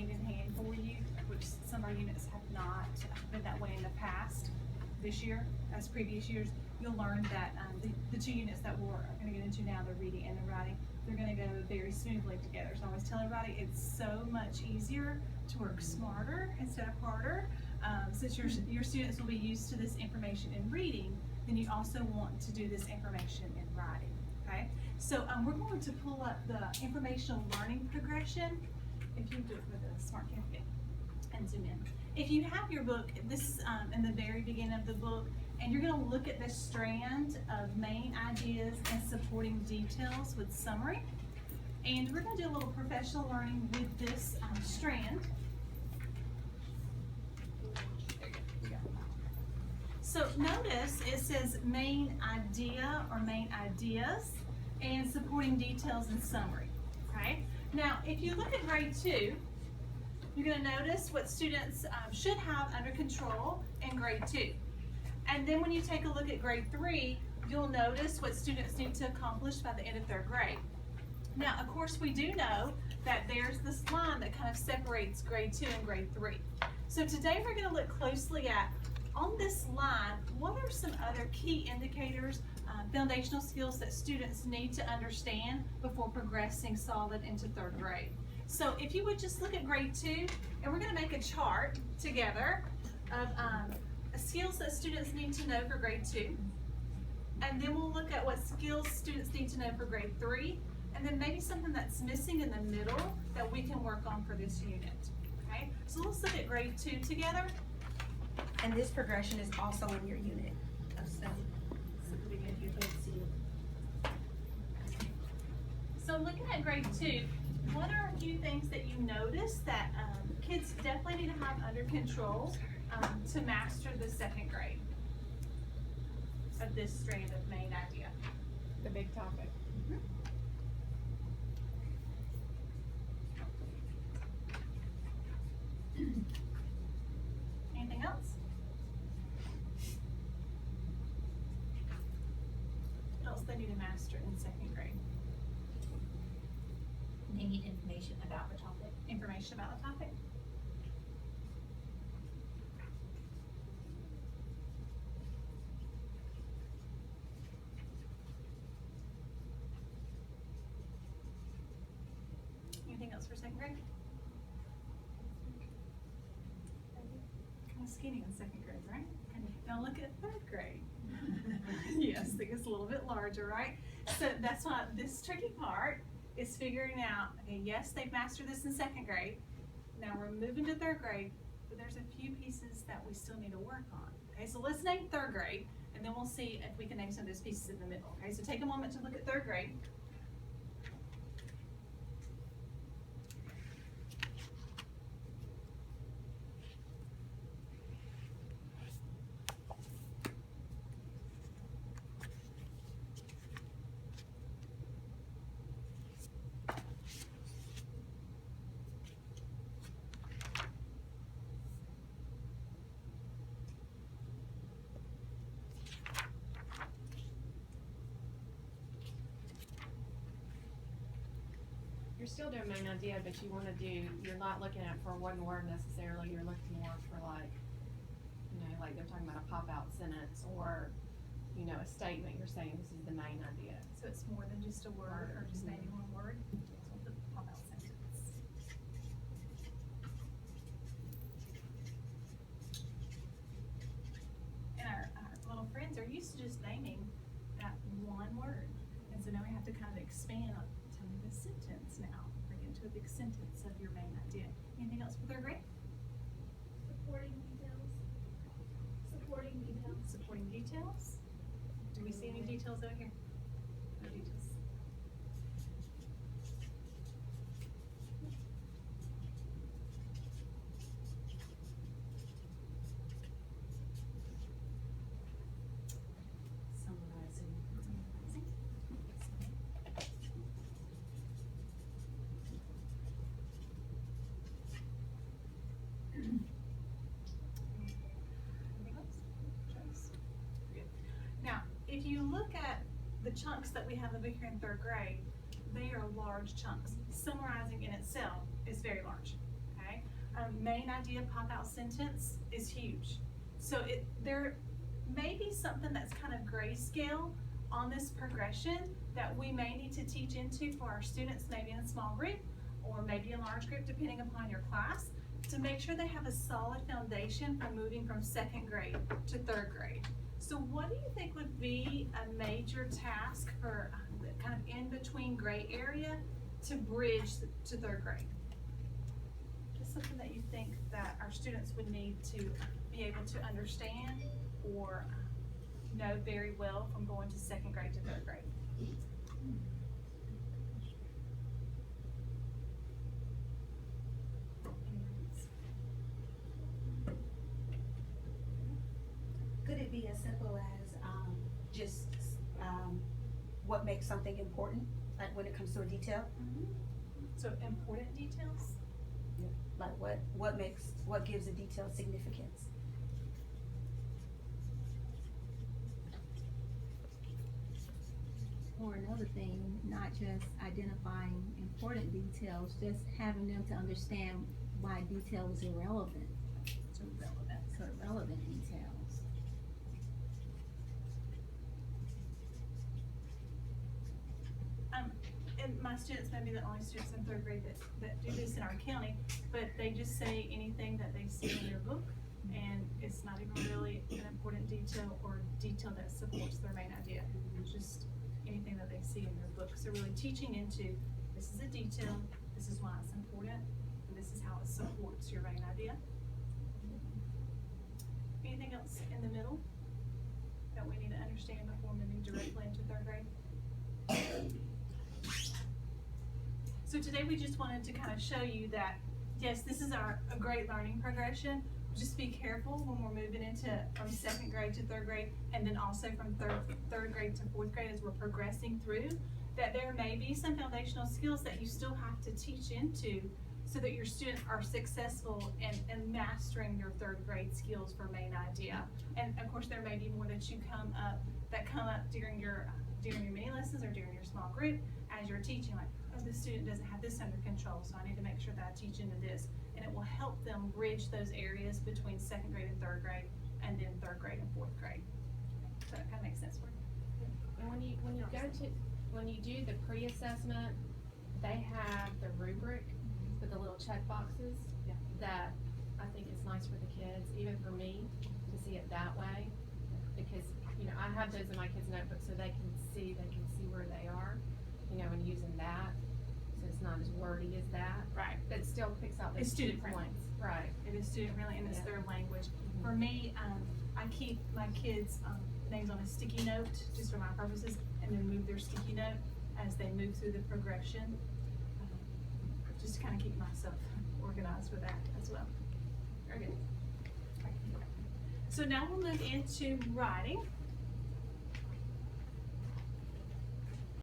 hand in hand for you, which some of our units have not been that way in the past. This year, as previous years, you'll learn that the two units that we're going to get into now, the reading and the writing, they're going to go very smoothly together. So I always tell everybody it's so much easier to work smarter instead of harder. Since your students will be used to this information in reading, then you also want to do this information in writing. Okay, so we're going to pull up the informational learning progression. If you do it with a smart camera and zoom in. If you have your book, this is in the very beginning of the book, and you're going to look at this strand of main ideas and supporting details with summary. And we're going to do a little professional learning with this strand. So notice it says main idea or main ideas and supporting details and summary. Okay. Now, if you look at grade 2, you're going to notice what students should have under control in grade 2. And then when you take a look at grade 3, you'll notice what students need to accomplish by the end of 3rd grade. Now, of course, we do know that there's this line that kind of separates grade 2 and grade 3. So today we're going to look closely at, on this line, what are some other key indicators, foundational skills that students need to understand before progressing solid into 3rd grade. So if you would just look at grade 2, and we're going to make a chart together of skills that students need to know for grade 2. And then we'll look at what skills students need to know for grade 3. And then maybe something that's missing in the middle that we can work on for this unit. Okay, so let's look at grade 2 together. And this progression is also in your unit of study. So looking at grade 2, what are a few things that you notice that kids definitely need to have under control to master the 2nd grade of this strand of main idea? The big topic. Anything else? What else they need to master in 2nd grade? They need information about the topic. Information about the topic. Anything else for 2nd grade? Kind of skinny in 2nd grade, right? Now look at 3rd grade. Yes, it gets a little bit larger, right? So that's why this tricky part is figuring out, okay, yes, they've mastered this in 2nd grade. Now we're moving to 3rd grade, but there's a few pieces that we still need to work on. Okay, so let's name 3rd grade, and then we'll see if we can name some of those pieces in the middle. Okay, so take a moment to look at 3rd grade. You're still doing main idea, but you want to do, you're not looking at for one word necessarily, you're looking more for like, you know, like they're talking about a pop-out sentence or, you know, a statement, you're saying this is the main idea. So it's more than just a word or just maybe one word. So the pop-out sentence. And our little friends are used to just naming that one word. And so now we have to kind of expand on, tell me the sentence now. Bring it into a big sentence of your main idea. Anything else for 3rd grade? Supporting details. Supporting details. Supporting details. Do we see any details out here? No details. Summarizing. Anything else? Joyce? Good. Now, if you look at the chunks that we have over here in 3rd grade, they are large chunks. Summarizing in itself is very large, okay? Main idea pop-out sentence is huge. So there may be something that's kind of grayscale on this progression that we may need to teach into for our students, maybe in a small group or maybe a large group, depending upon your class, to make sure they have a solid foundation for moving from second grade to third grade. So what do you think would be a major task for kind of in between gray area to bridge to third grade? Just something that you think that our students would need to be able to understand or know very well from going to second grade to third grade. Could it be as simple as, just, what makes something important, like when it comes to a detail? So important details? Like what gives a detail significance? Or another thing, not just identifying important details, just having them to understand why detail is irrelevant. So relevant. So relevant details. And my students may be the only students in third grade that do this in our county, but they just say anything that they see in their book, and it's not even really an important detail or detail that supports their main idea. It's just anything that they see in their book. So really teaching into, this is a detail, this is why it's important, and this is how it supports your main idea. Anything else in the middle that we need to understand before moving directly into third grade? So today we just wanted to kind of show you that, yes, this is a great learning progression. Just be careful when we're moving into from second grade to third grade, and then also from third grade to fourth grade as we're progressing through, that there may be some foundational skills that you still have to teach into so that your students are successful in mastering your third grade skills for main idea. And of course, there may be more that come up during your mini lessons or during your small group as you're teaching, like, oh, this student doesn't have this under control, so I need to make sure that I teach into this. And it will help them bridge those areas between second grade and third grade, and then third grade and fourth grade. So that kind of makes sense for you? And when you do the pre-assessment, they have the rubric with the little check boxes. Yeah. That I think is nice for the kids, even for me, to see it that way. Because, I have those in my kids' notebooks so they can see where they are, and using that. So it's not as wordy as that. Right. But it still picks out those It's key student friendly. points. Right. It is student friendly, and it's Yeah. their language. For me, I keep my kids' names on a sticky note, just for my purposes, and then move their sticky note as they move through the progression, just to kind of keep myself organized with that as well. Very good. So now we'll move into writing.